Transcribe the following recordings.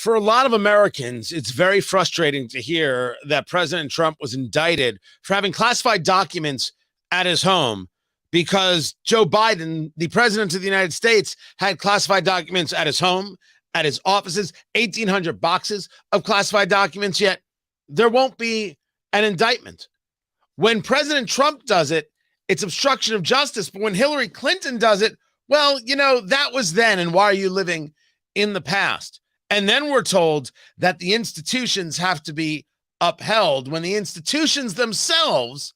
For a lot of Americans, it's very frustrating to hear that President Trump was indicted for having classified documents at his home because Joe Biden, the president of the United States, had classified documents at his home, at his offices, 1,800 boxes of classified documents, yet there won't be an indictment. When President Trump does it, it's obstruction of justice. But when Hillary Clinton does it, well, that was then. And why are you living in the past? And then we're told that the institutions have to be upheld when the institutions themselves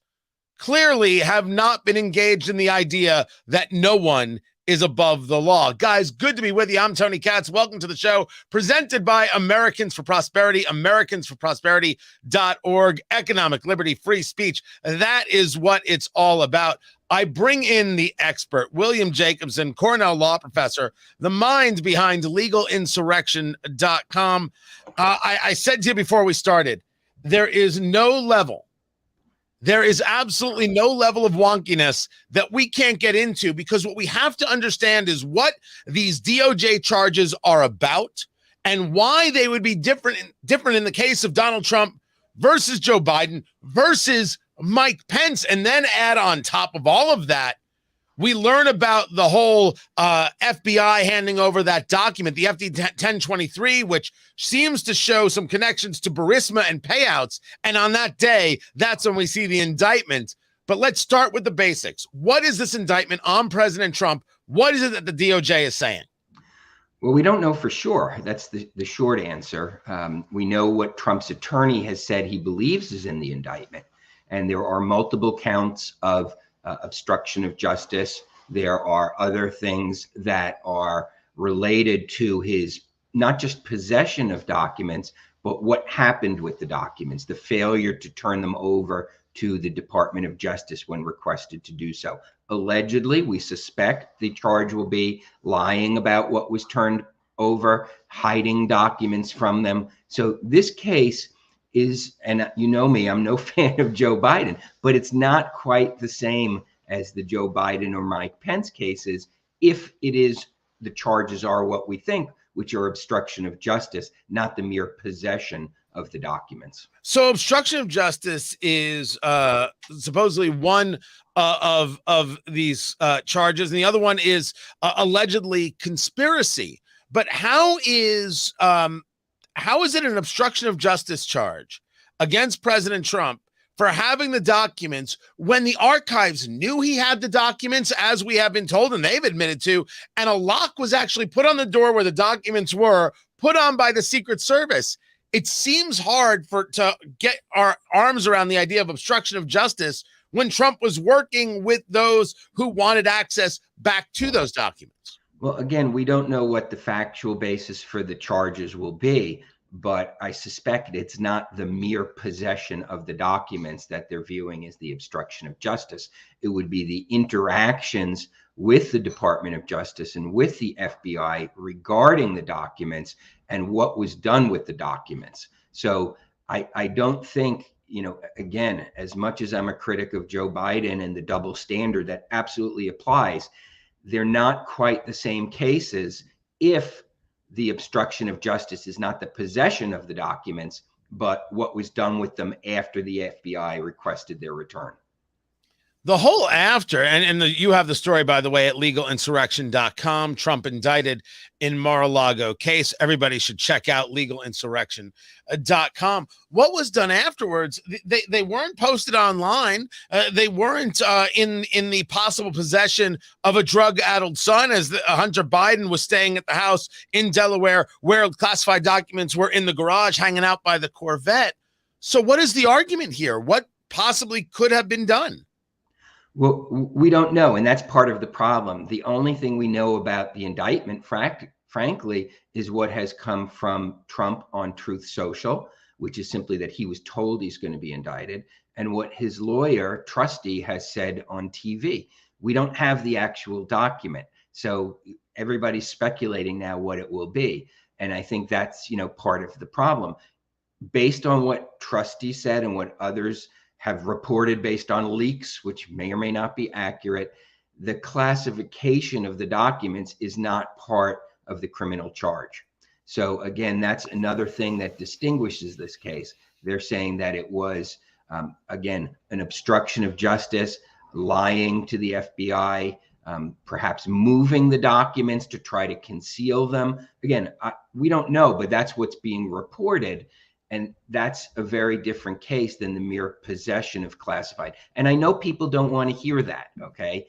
clearly have not been engaged in the idea that no one is above the law. Guys, good to be with you. I'm Tony Katz. Welcome to the show, presented by Americans for Prosperity, americansforprosperity.org. Economic liberty, free speech. That is what it's all about. I bring in the expert, William Jacobson, Cornell law professor, the mind behind legalinsurrection.com. I said to you before we started, there is absolutely no level of wonkiness that we can't get into, because what we have to understand is what these DOJ charges are about and why they would be different in the case of Donald Trump versus Joe Biden versus Mike Pence. And then add on top of all of that, we learn about the whole FBI handing over that document, the FD 1023, which seems to show some connections to Burisma and payouts. And on that day, that's when we see the indictment. But let's start with the basics. What is this indictment on President Trump? What is it that the DOJ is saying? Well, we don't know for sure. That's the short answer. We know what Trump's attorney has said he believes is in the indictment. And there are multiple counts of obstruction of justice. There are other things that are related to his not just possession of documents, but what happened with the documents, the failure to turn them over to the Department of Justice when requested to do so. Allegedly, we suspect the charge will be lying about what was turned over, hiding documents from them. So this case is, and you know me, I'm no fan of Joe Biden, but it's not quite the same as the Joe Biden or Mike Pence cases if it is, the charges are what we think, which are obstruction of justice, not the mere possession of the documents. So obstruction of justice is supposedly one of these charges, and the other one is allegedly conspiracy. But how is it an obstruction of justice charge against President Trump for having the documents when the archives knew he had the documents, as we have been told, and they've admitted to, and a lock was actually put on the door where the documents were, put on by the Secret Service? It seems hard to get our arms around the idea of obstruction of justice when Trump was working with those who wanted access back to those documents. Well, again, we don't know what the factual basis for the charges will be, but I suspect it's not the mere possession of the documents that they're viewing as the obstruction of justice. It would be the interactions with the Department of Justice and with the FBI regarding the documents and what was done with the documents. So I don't think, again, as much as I'm a critic of Joe Biden and the double standard that absolutely applies, they're not quite the same cases if the obstruction of justice is not the possession of the documents, but what was done with them after the FBI requested their return. The whole after, you have the story, by the way, at legalinsurrection.com. Trump indicted in Mar-a-Lago case. Everybody should check out legalinsurrection.com. What was done afterwards? They weren't posted online. They weren't in the possible possession of a drug-addled son, as Hunter Biden was staying at the house in Delaware where classified documents were in the garage hanging out by the Corvette. So what is the argument here? What possibly could have been done? Well, we don't know, and that's part of the problem. The only thing we know about the indictment, frankly, is what has come from Trump on Truth Social, which is simply that he was told he's going to be indicted, and what his lawyer, Trustee, has said on TV. We don't have the actual document, so everybody's speculating now what it will be, and I think that's, part of the problem. Based on what Trustee said and what others have reported based on leaks, which may or may not be accurate, the classification of the documents is not part of the criminal charge. So again, that's another thing that distinguishes this case. They're saying that it was, again, an obstruction of justice, lying to the FBI, perhaps moving the documents to try to conceal them. Again, we don't know, but that's what's being reported. And that's a very different case than the mere possession of classified. And I know people don't want to hear that, okay?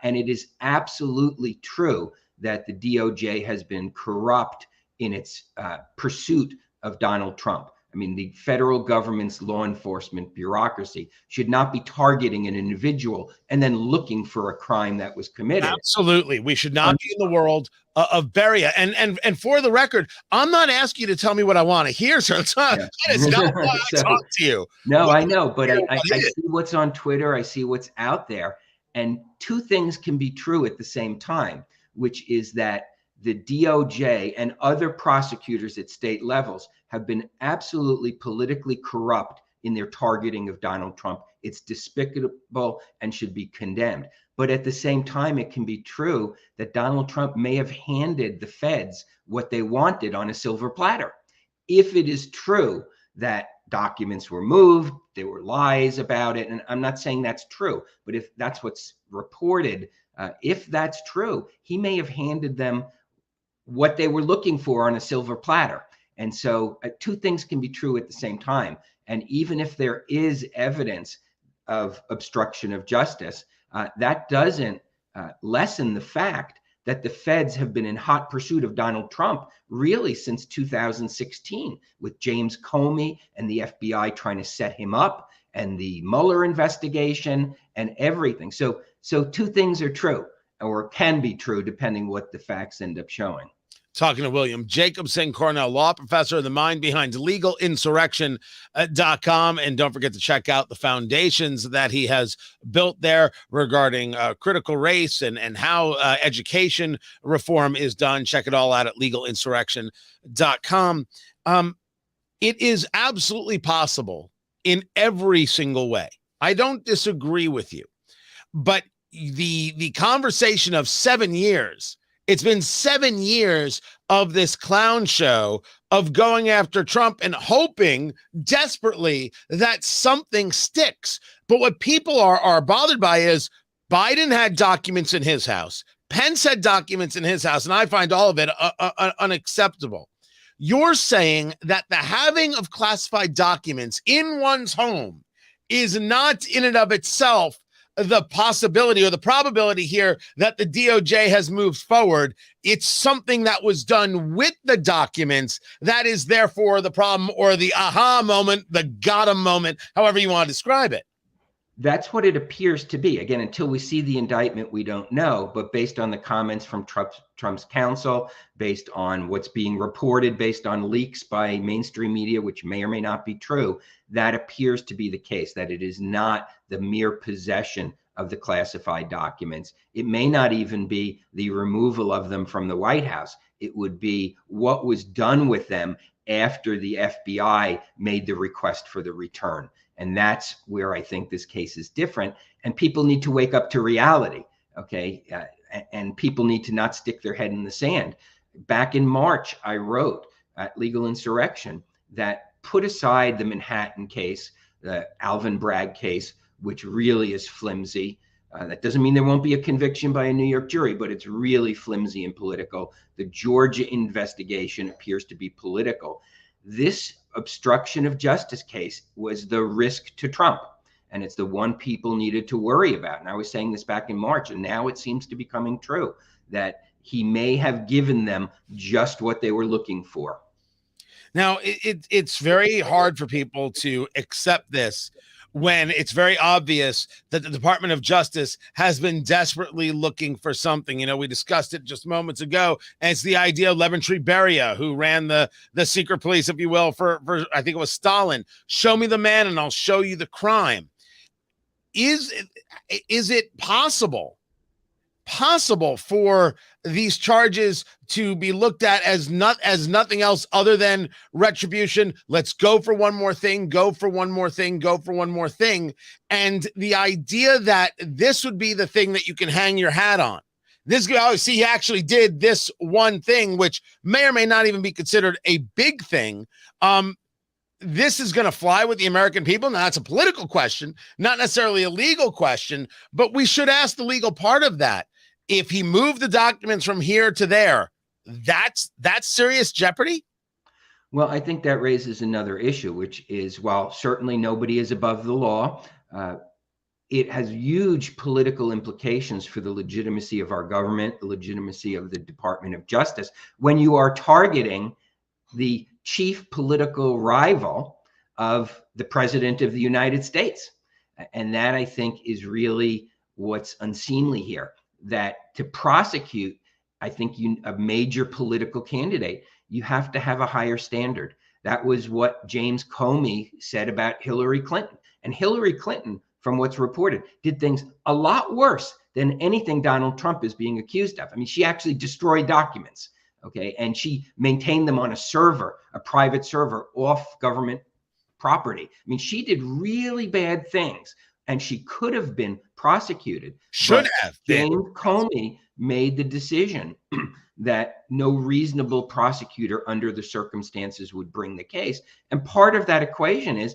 And it is absolutely true that the DOJ has been corrupt in its pursuit of Donald Trump. I mean, the federal government's law enforcement bureaucracy should not be targeting an individual and then looking for a crime that was committed. Absolutely. We should not be in the world of Beria. And for the record, I'm not asking you to tell me what I want to hear, sir. That is not why I talk to you. No, I know, but I see what's on Twitter. I see what's out there. And two things can be true at the same time, which is that the DOJ and other prosecutors at state levels have been absolutely politically corrupt in their targeting of Donald Trump. It's despicable and should be condemned. But at the same time, it can be true that Donald Trump may have handed the feds what they wanted on a silver platter. If it is true that documents were moved, there were lies about it, and I'm not saying that's true, but if that's what's reported, if that's true, he may have handed them what they were looking for on a silver platter. And so two things can be true at the same time. And even if there is evidence of obstruction of justice, that doesn't lessen the fact that the feds have been in hot pursuit of Donald Trump really since 2016, with James Comey and the FBI trying to set him up, and the Mueller investigation and everything. So two things are true, or can be true, depending what the facts end up showing. Talking to William Jacobson, Cornell law professor, the mind behind legalinsurrection.com. And don't forget to check out the foundations that he has built there regarding critical race and how education reform is done. Check it all out at legalinsurrection.com. It is absolutely possible in every single way. I don't disagree with you, but the conversation of 7 years, it's been 7 years of this clown show of going after Trump and hoping desperately that something sticks. But what people are bothered by is Biden had documents in his house. Pence had documents in his house, and I find all of it unacceptable. You're saying that the having of classified documents in one's home is not in and of itself the possibility or the probability here that the DOJ has moved forward. It's something that was done with the documents that is therefore the problem, or the aha moment, the got him moment, however you want to describe it. That's what it appears to be. Again, until we see the indictment, we don't know. But based on the comments from Trump's counsel, based on what's being reported, based on leaks by mainstream media, which may or may not be true, that appears to be the case, that it is not the mere possession of the classified documents. It may not even be the removal of them from the White House. It would be what was done with them after the FBI made the request for the return. And that's where I think this case is different. And people need to wake up to reality, okay? And people need to not stick their head in the sand. Back in March, I wrote at Legal Insurrection that put aside the Manhattan case, the Alvin Bragg case, which really is flimsy. That doesn't mean there won't be a conviction by a New York jury, but it's really flimsy and political. The Georgia investigation appears to be political. This obstruction of justice case was the risk to Trump, and it's the one people needed to worry about. And I was saying this back in March, and now it seems to be coming true, that he may have given them just what they were looking for. Now, it's very hard for people to accept this when it's very obvious that the Department of Justice has been desperately looking for something. You know, we discussed it just moments ago, and it's the idea of Leventry Beria, who ran the secret police, if you will, for I think it was Stalin. Show me the man and I'll show you the crime. Is it possible for these charges to be looked at as nothing else other than retribution? Let's go for one more thing, go for one more thing, go for one more thing. And the idea that this would be the thing that you can hang your hat on, This guy, oh, see, he actually did this one thing, which may or may not even be considered a big thing. This is going to fly with the American people. Now, that's a political question, not necessarily a legal question, but we should ask the legal part of that. If he moved the documents from here to there, that's serious jeopardy? Well, I think that raises another issue, which is, while certainly nobody is above the law, it has huge political implications for the legitimacy of our government, the legitimacy of the Department of Justice, when you are targeting the chief political rival of the President of the United States. And that, I think, is really what's unseemly here, that to prosecute, I think, a major political candidate, you have to have a higher standard. That was what James Comey said about Hillary Clinton. And Hillary Clinton, from what's reported, did things a lot worse than anything Donald Trump is being accused of. I mean, she actually destroyed documents, okay? And she maintained them on a server, a private server off government property. I mean, she did really bad things, and she could have been prosecuted. Should have been. James Comey made the decision that no reasonable prosecutor under the circumstances would bring the case. And part of that equation is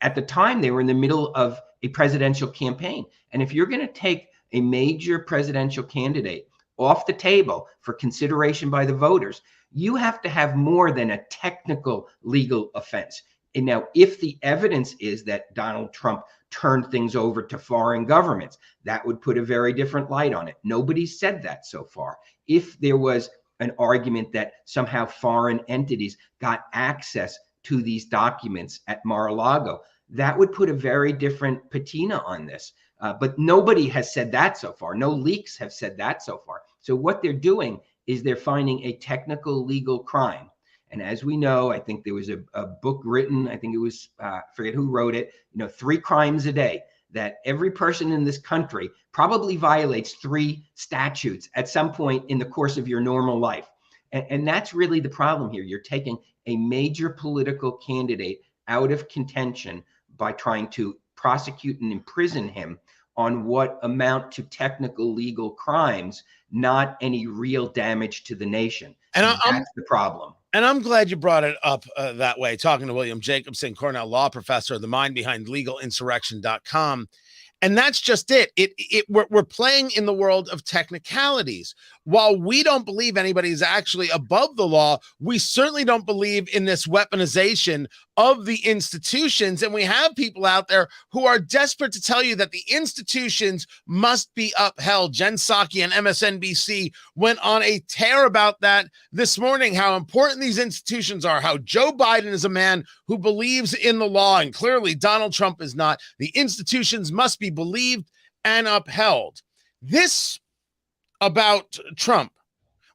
at the time, they were in the middle of a presidential campaign. And if you're going to take a major presidential candidate off the table for consideration by the voters, you have to have more than a technical legal offense. And now, if the evidence is that Donald Trump turned things over to foreign governments, that would put a very different light on it. Nobody said that so far. If there was an argument that somehow foreign entities got access to these documents at Mar-a-Lago, that would put a very different patina on this. But nobody has said that so far. No leaks have said that so far. So what they're doing is they're finding a technical legal crime. And as we know, I think there was a book written, I think it was, I forget who wrote it, 3 crimes a day, that every person in this country probably violates 3 statutes at some point in the course of your normal life. And that's really the problem here. You're taking a major political candidate out of contention by trying to prosecute and imprison him on what amount to technical legal crimes, not any real damage to the nation. And that's the problem. And I'm glad you brought it up that way, talking to William Jacobson, Cornell law professor, the mind behind legalinsurrection.com. And that's just it. We're playing in the world of technicalities. While we don't believe anybody is actually above the law, we certainly don't believe in this weaponization of the institutions. And we have people out there who are desperate to tell you that the institutions must be upheld. Jen Psaki and MSNBC went on a tear about that this morning, how important these institutions are, how Joe Biden is a man who believes in the law, and clearly Donald Trump is not. The institutions must be believed and upheld. This about Trump,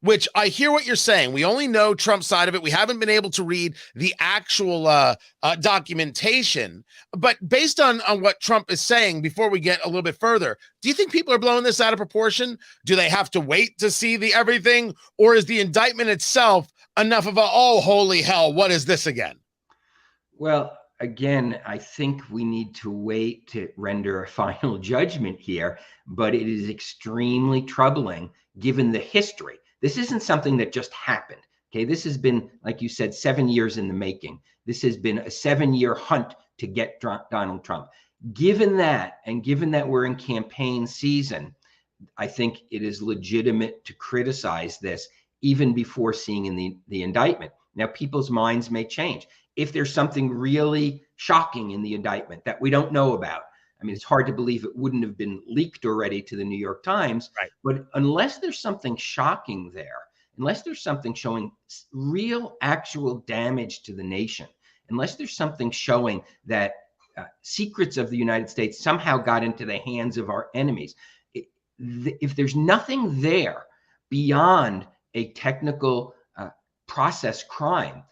which I hear what you're saying. We only know Trump's side of it. We haven't been able to read the actual documentation. But based on what Trump is saying, before we get a little bit further, do you think people are blowing this out of proportion? Do they have to wait to see the everything? Or is the indictment itself enough of a, oh, holy hell, what is this again? Well, again, I think we need to wait to render a final judgment here, but it is extremely troubling given the history. This isn't something that just happened. Okay, this has been, like you said, 7 years in the making. This has been a 7-year hunt to get Donald Trump. Given that, and given that we're in campaign season, I think it is legitimate to criticize this even before seeing in the indictment. Now, people's minds may change. If there's something really shocking in the indictment that we don't know about, I mean, it's hard to believe it wouldn't have been leaked already to the New York Times. Right. But unless there's something shocking there, unless there's something showing real actual damage to the nation, unless there's something showing that secrets of the United States somehow got into the hands of our enemies, if there's nothing there beyond a technical process crime,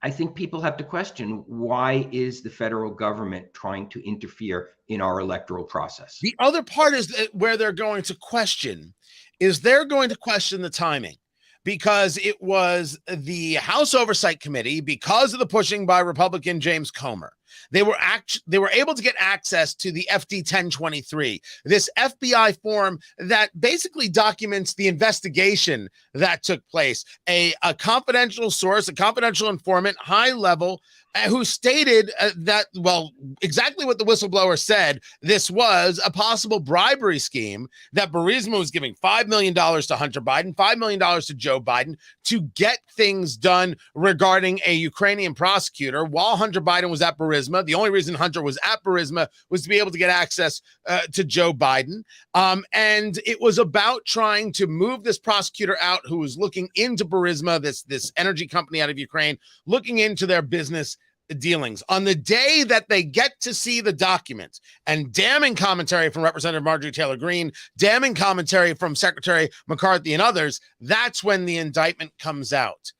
I think people have to question, why is the federal government trying to interfere in our electoral process? The other part is that where they're going to question is they're going to question the timing, because it was the House Oversight Committee, because of the pushing by Republican James Comer, They were able to get access to the FD 1023, this FBI form that basically documents the investigation that took place. A confidential source, a confidential informant, high level, who stated that, well, exactly what the whistleblower said. This was a possible bribery scheme that Burisma was giving $5 million to Hunter Biden, $5 million to Joe Biden to get things done regarding a Ukrainian prosecutor while Hunter Biden was at Burisma. The only reason Hunter was at Burisma was to be able to get access to Joe Biden. And it was about trying to move this prosecutor out who was looking into Burisma, this energy company out of Ukraine, looking into their business dealings. On the day that they get to see the documents, and damning commentary from Representative Marjorie Taylor Greene, damning commentary from Secretary McCarthy and others, that's when the indictment comes out.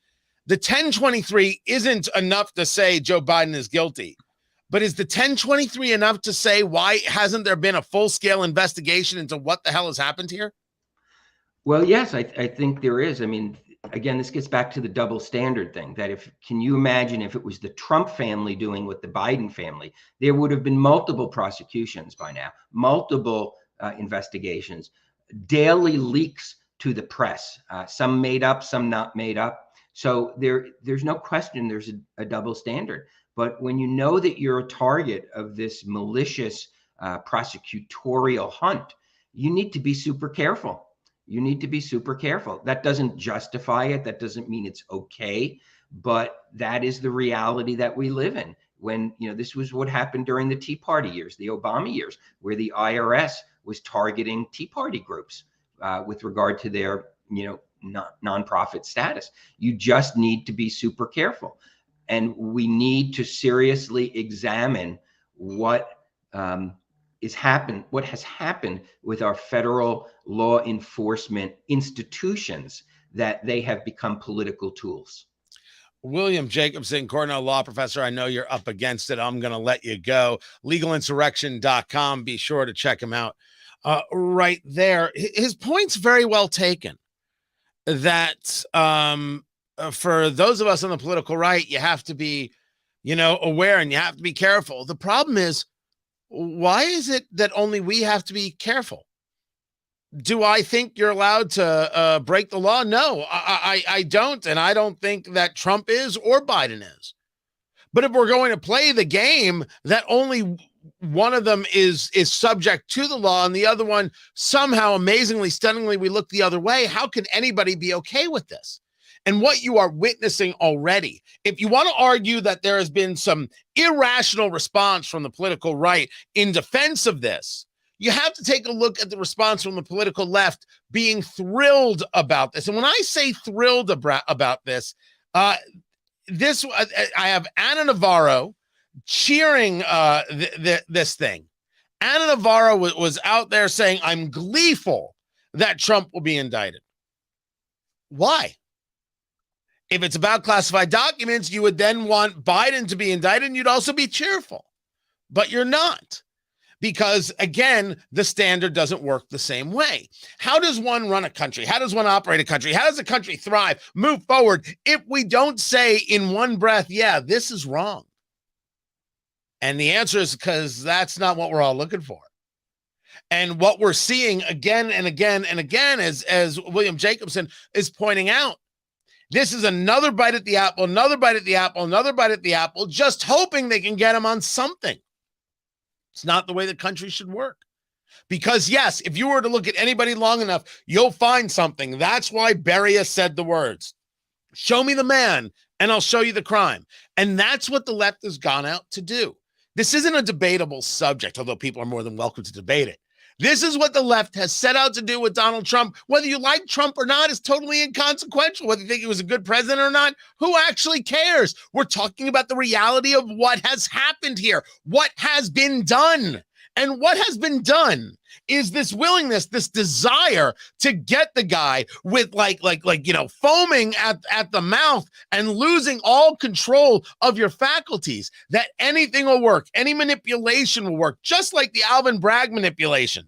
The 1023 isn't enough to say Joe Biden is guilty, but is the 1023 enough to say why hasn't there been a full-scale investigation into what the hell has happened here? Well, yes, I think there is. I mean, again, this gets back to the double standard thing, that can you imagine if it was the Trump family doing what the Biden family, there would have been multiple prosecutions by now, multiple investigations, daily leaks to the press, some made up, some not made up. So there's no question there's a double standard. But when you know that you're a target of this malicious prosecutorial hunt, you need to be super careful. You need to be super careful. That doesn't justify it. That doesn't mean it's okay, but that is the reality that we live in. When, this was what happened during the Tea Party years, the Obama years, where the IRS was targeting Tea Party groups with regard to their, nonprofit status. You just need to be super careful. And we need to seriously examine what has happened with our federal law enforcement institutions, that they have become political tools. William Jacobson, Cornell law professor, I know you're up against it. I'm going to let you go. Legalinsurrection.com. Be sure to check him out right there. His point's very well taken, that for those of us on the political right, you have to be, aware, and you have to be careful. The problem is, why is it that only we have to be careful? Do I think you're allowed to break the law? No, I don't. And I don't think that Trump is or Biden is. But if we're going to play the game that only one of them is subject to the law and the other one somehow, amazingly, stunningly, we look the other way, how can anybody be okay with this? And what you are witnessing already, if you want to argue that there has been some irrational response from the political right in defense of this, you have to take a look at the response from the political left being thrilled about this. And when I say thrilled about this, I have Ana Navarro cheering this thing. Ana Navarro was out there saying, I'm gleeful that Trump will be indicted. Why? If it's about classified documents, you would then want Biden to be indicted, and you'd also be cheerful. But you're not. Because, again, the standard doesn't work the same way. How does one run a country? How does one operate a country? How does a country thrive, move forward, if we don't say in one breath, yeah, this is wrong? And the answer is because that's not what we're all looking for. And what we're seeing again and again and again, as William Jacobson is pointing out, this is another bite at the apple, another bite at the apple, another bite at the apple, just hoping they can get him on something. It's not the way the country should work. Because, yes, if you were to look at anybody long enough, you'll find something. That's why Beria said the words, show me the man and I'll show you the crime. And that's what the left has gone out to do. This isn't a debatable subject, although people are more than welcome to debate it. This is what the left has set out to do with Donald Trump. Whether you like Trump or not is totally inconsequential. Whether you think he was a good president or not, who actually cares? We're talking about the reality of what has happened here, what has been done. And what has been done is this willingness, this desire to get the guy with foaming at the mouth and losing all control of your faculties, that anything will work, any manipulation will work, just like the Alvin Bragg manipulation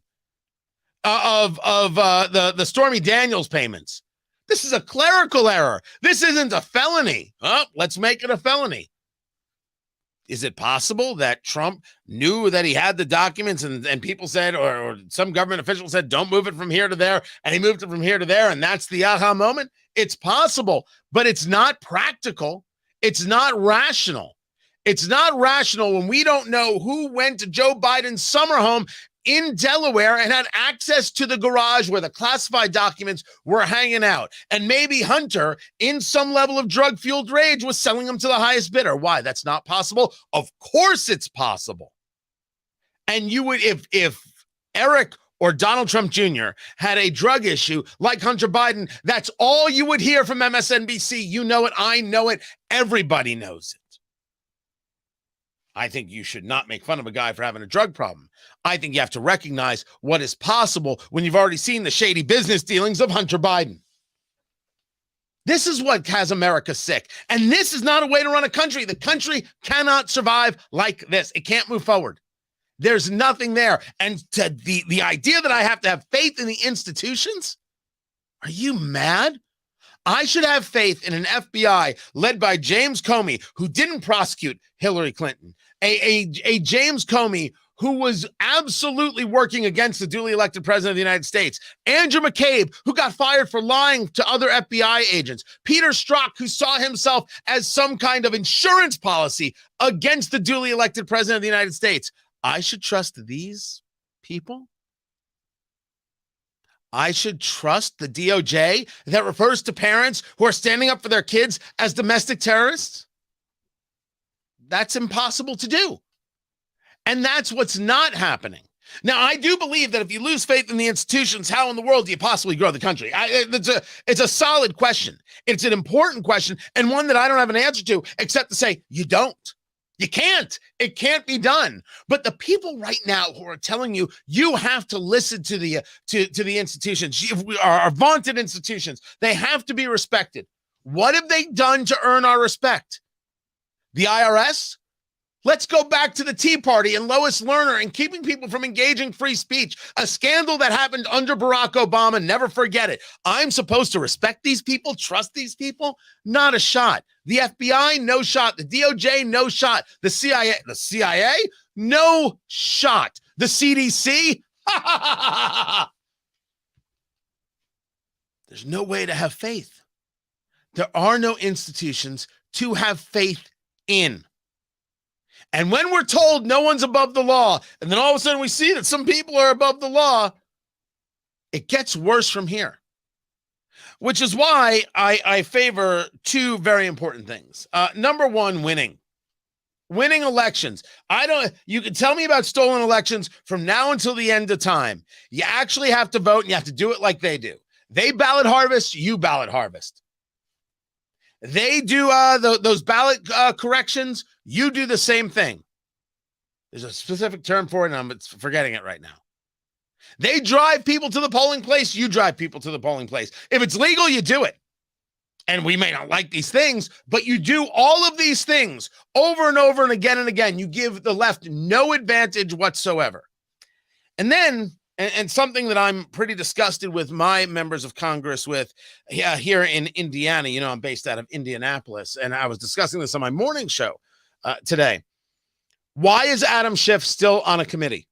of the Stormy Daniels payments. This is a clerical error. This isn't a felony. Oh, let's make it a felony. Is it possible that Trump knew that he had the documents and people said, or some government official said, don't move it from here to there, and he moved it from here to there, and that's the aha moment? It's possible, but it's not practical. It's not rational. It's not rational when we don't know who went to Joe Biden's summer home in Delaware and had access to the garage where the classified documents were hanging out. And maybe Hunter, in some level of drug-fueled rage, was selling them to the highest bidder. Why? That's not possible. Of course it's possible. And you would, if Eric or Donald Trump Jr. had a drug issue like Hunter Biden, that's all you would hear from MSNBC. You know it. I know it. Everybody knows it. I think you should not make fun of a guy for having a drug problem. I think you have to recognize what is possible when you've already seen the shady business dealings of Hunter Biden. This is what has America sick. And this is not a way to run a country. The country cannot survive like this. It can't move forward. There's nothing there. And to the idea that I have to have faith in the institutions, are you mad? I should have faith in an FBI led by James Comey, who didn't prosecute Hillary Clinton, a James Comey who was absolutely working against the duly elected president of the United States, Andrew McCabe, who got fired for lying to other FBI agents, Peter Strzok, who saw himself as some kind of insurance policy against the duly elected president of the United States. I should trust these people? I should trust the DOJ that refers to parents who are standing up for their kids as domestic terrorists? That's impossible to do. And that's what's not happening. Now, I do believe that if you lose faith in the institutions, how in the world do you possibly grow the country? It's a solid question. It's an important question, and one that I don't have an answer to, except to say, you don't. You can't. It can't be done. But the people right now who are telling you you have to listen to the institutions, our vaunted institutions, they have to be respected. What have they done to earn our respect? The IRS? Let's go back to the Tea Party and Lois Lerner and keeping people from engaging free speech, a scandal that happened under Barack Obama. Never forget it. I'm supposed to respect these people, trust these people? Not a shot. The FBI, no shot. The DOJ, no shot. The CIA, no shot. The CDC, there's no way to have faith. There are no institutions to have faith in. And when we're told no one's above the law, and then all of a sudden we see that some people are above the law, it gets worse from here. Which is why I favor two very important things. Number one, winning. Winning elections. You can tell me about stolen elections from now until the end of time. You actually have to vote, and you have to do it like they do. They ballot harvest, you ballot harvest. They do those ballot corrections. You do the same thing. There's a specific term for it, and I'm forgetting it right now. They drive people to the polling place. You drive people to the polling place. If it's legal, you do it. And we may not like these things, but you do all of these things over and over and again and again. You give the left no advantage whatsoever. And then, and something that I'm pretty disgusted with my members of Congress with here in Indiana, I'm based out of Indianapolis, and I was discussing this on my morning show today. Why is Adam Schiff still on a committee?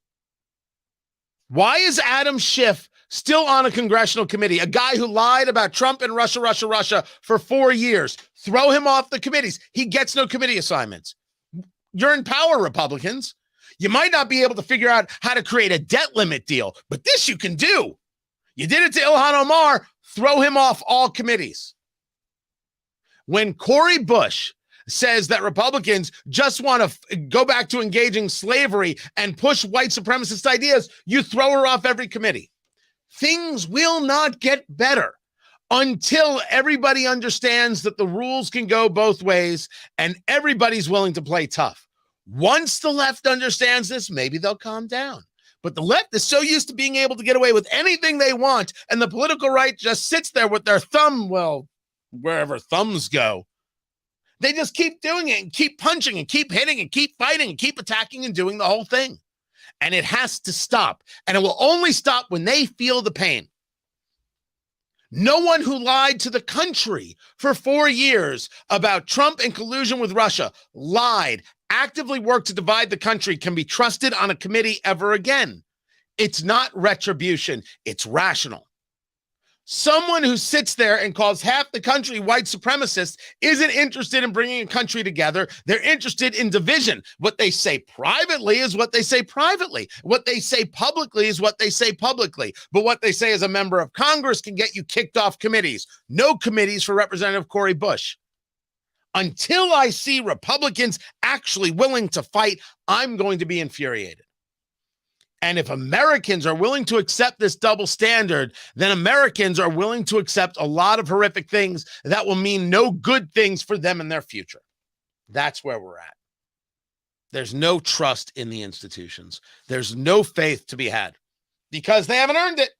Why is Adam Schiff still on a congressional committee? A guy who lied about Trump and Russia for 4 years. Throw him off the committees. He gets no committee assignments. You're in power, Republicans. You might not be able to figure out how to create a debt limit deal, but this you can do. You did it to Ilhan Omar. Throw him off all committees. When Cori Bush says that Republicans just want to go back to engaging slavery and push white supremacist ideas, you throw her off every committee. Things will not get better until everybody understands that the rules can go both ways and everybody's willing to play tough. Once the left understands this, maybe they'll calm down. But the left is so used to being able to get away with anything they want, and the political right just sits there with their thumb, wherever thumbs go. They just keep doing it and keep punching and keep hitting and keep fighting and keep attacking and doing the whole thing. And it has to stop. And it will only stop when they feel the pain. No one who lied to the country for 4 years about Trump and collusion with Russia lied actively work to divide the country can be trusted on a committee ever again. It's not retribution. It's rational. Someone who sits there and calls half the country white supremacists isn't interested in bringing a country together. They're interested in division. What they say privately is what they say privately. What they say publicly is what they say publicly. But what they say as a member of Congress can get you kicked off committees. No committees for Representative Cori Bush. Until I see Republicans actually willing to fight, I'm going to be infuriated. And if Americans are willing to accept this double standard, then Americans are willing to accept a lot of horrific things that will mean no good things for them in their future. That's where we're at. There's no trust in the institutions. There's no faith to be had because they haven't earned it.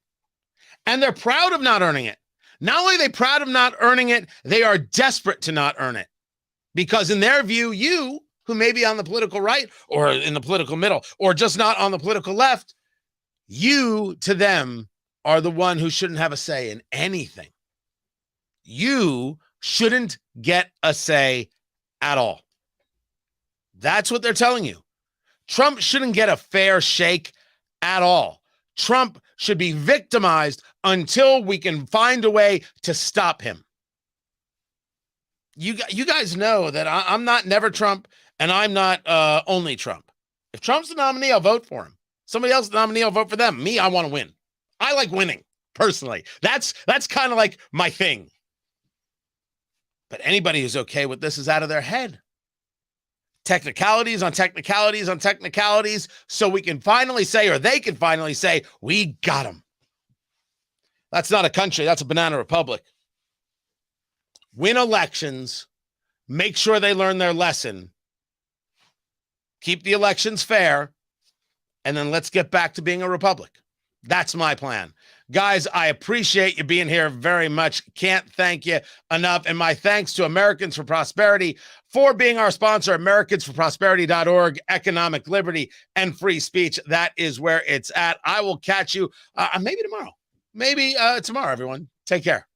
And they're proud of not earning it. Not only are they proud of not earning it, they are desperate to not earn it. Because in their view, you, who may be on the political right or in the political middle or just not on the political left, you to them are the one who shouldn't have a say in anything. You shouldn't get a say at all. That's what they're telling you. Trump shouldn't get a fair shake at all. Trump should be victimized until we can find a way to stop him. You guys know that I'm not never Trump and I'm not only Trump. If Trump's the nominee, I'll vote for him. Somebody else the nominee, I'll vote for them. Me, I want to win. I like winning, personally. That's kind of like my thing. But anybody who's okay with this is out of their head. Technicalities on technicalities on technicalities, so we can finally say, or they can finally say, we got him. That's not a country. That's a banana republic. Win elections, make sure they learn their lesson, keep the elections fair, and then let's get back to being a republic. That's my plan. Guys, I appreciate you being here very much. Can't thank you enough. And my thanks to Americans for Prosperity for being our sponsor, americansforprosperity.org, economic liberty and free speech. That is where it's at. I will catch you maybe tomorrow. Maybe tomorrow, everyone. Take care.